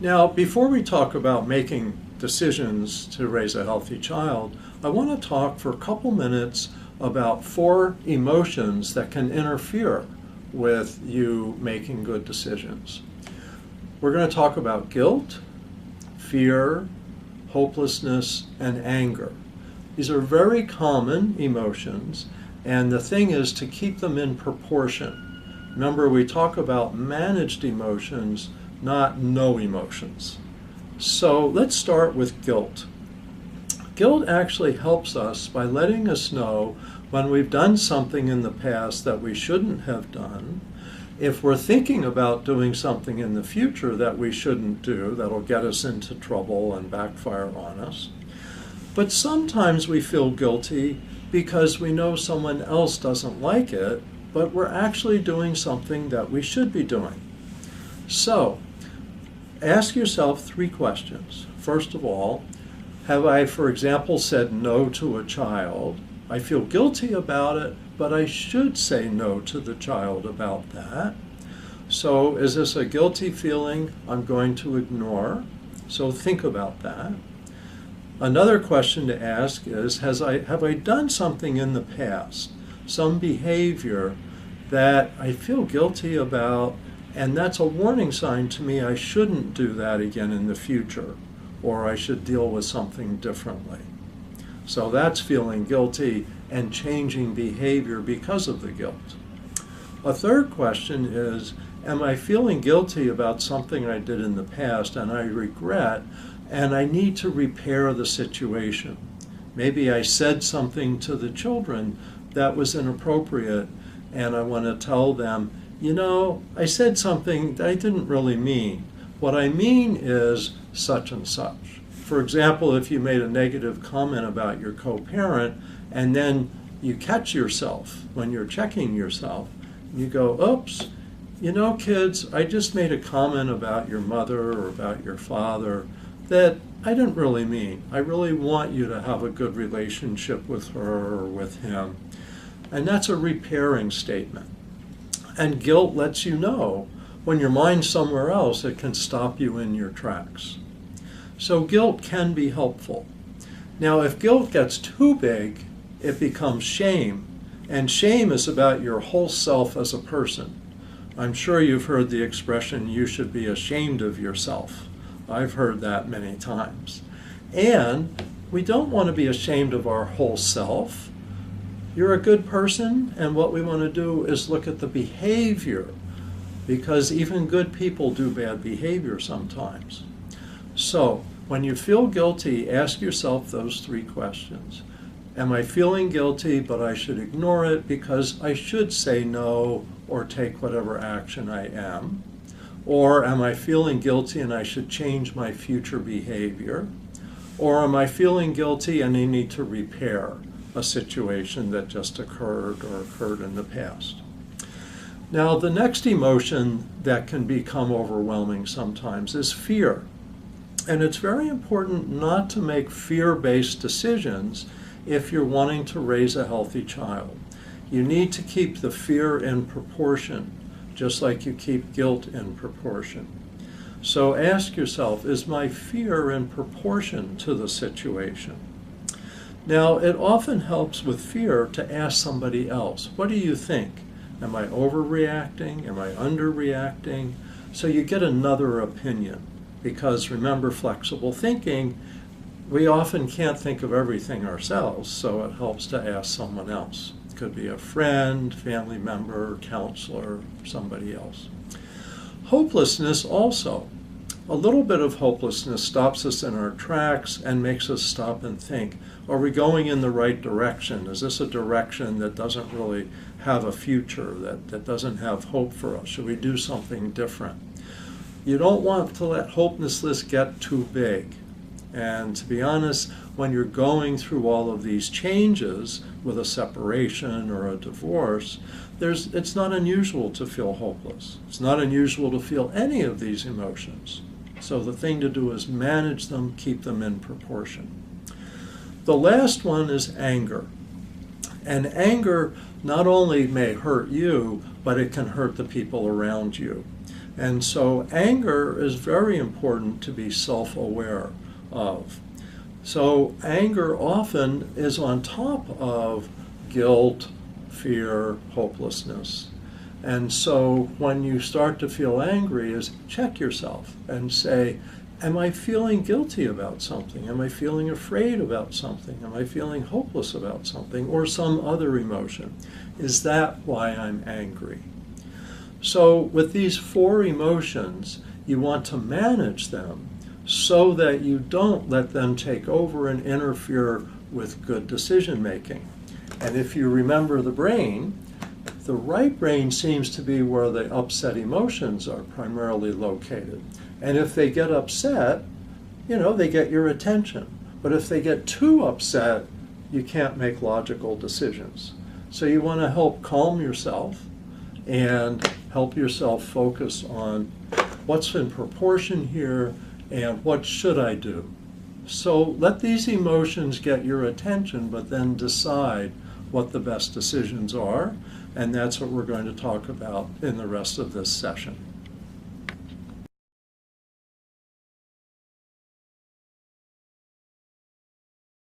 Now, before we talk about making decisions to raise a healthy child, I want to talk for a couple minutes about 4 emotions that can interfere with you making good decisions. We're going to talk about guilt, fear, hopelessness, and anger. These are very common emotions, and the thing is to keep them in proportion. Remember, we talk about managed emotions, not no emotions. So let's start with guilt. Guilt actually helps us by letting us know when we've done something in the past that we shouldn't have done. If we're thinking about doing something in the future that we shouldn't do, that'll get us into trouble and backfire on us. But sometimes we feel guilty because we know someone else doesn't like it, but we're actually doing something that we should be doing. So, ask yourself 3 questions. First of all, have I, for example, said no to a child? I feel guilty about it, but I should say no to the child about that. So is this a guilty feeling I'm going to ignore? So think about that. Another question to ask is, have I done something in the past, some behavior that I feel guilty about, and that's a warning sign to me I shouldn't do that again in the future, or I should deal with something differently. So that's feeling guilty and changing behavior because of the guilt. A third question is, am I feeling guilty about something I did in the past and I regret, and I need to repair the situation? Maybe I said something to the children that was inappropriate, and I want to tell them, you know, I said something that I didn't really mean. What I mean is such and such. For example, if you made a negative comment about your co-parent and then you catch yourself when you're checking yourself, you go, oops, you know, kids, I just made a comment about your mother or about your father that I didn't really mean. I really want you to have a good relationship with her or with him. And that's a repairing statement. And guilt lets you know when your mind's somewhere else, it can stop you in your tracks. So guilt can be helpful. Now, if guilt gets too big, it becomes shame. And shame is about your whole self as a person. I'm sure you've heard the expression, you should be ashamed of yourself. I've heard that many times. And we don't want to be ashamed of our whole self. You're a good person, and what we want to do is look at the behavior, because even good people do bad behavior sometimes. So, when you feel guilty, ask yourself those 3 questions. Am I feeling guilty, but I should ignore it because I should say no or take whatever action I am? Or am I feeling guilty and I should change my future behavior? Or am I feeling guilty and I need to repair a situation that just occurred or occurred in the past? Now, the next emotion that can become overwhelming sometimes is fear. And it's very important not to make fear-based decisions if you're wanting to raise a healthy child. You need to keep the fear in proportion, just like you keep guilt in proportion. So ask yourself, is my fear in proportion to the situation? Now, it often helps with fear to ask somebody else, what do you think? Am I overreacting? Am I underreacting? So you get another opinion. Because remember, flexible thinking, we often can't think of everything ourselves, so it helps to ask someone else. It could be a friend, family member, counselor, somebody else. Hopelessness also. A little bit of hopelessness stops us in our tracks and makes us stop and think, are we going in the right direction? Is this a direction that doesn't really have a future, that doesn't have hope for us? Should we do something different? You don't want to let hopelessness get too big. And to be honest, when you're going through all of these changes with a separation or a divorce, it's not unusual to feel hopeless. It's not unusual to feel any of these emotions. So the thing to do is manage them, keep them in proportion. The last one is anger. And anger not only may hurt you, but it can hurt the people around you. And so anger is very important to be self-aware of. So anger often is on top of guilt, fear, hopelessness. And so when you start to feel angry, is check yourself and say, am I feeling guilty about something? Am I feeling afraid about something? Am I feeling hopeless about something or some other emotion? Is that why I'm angry? So with these 4 emotions, you want to manage them so that you don't let them take over and interfere with good decision making. And if you remember the brain, the right brain seems to be where the upset emotions are primarily located. And if they get upset, they get your attention. But if they get too upset, you can't make logical decisions. So you want to help calm yourself and help yourself focus on what's in proportion here and what should I do. So let these emotions get your attention, but then decide what the best decisions are. And that's what we're going to talk about in the rest of this session.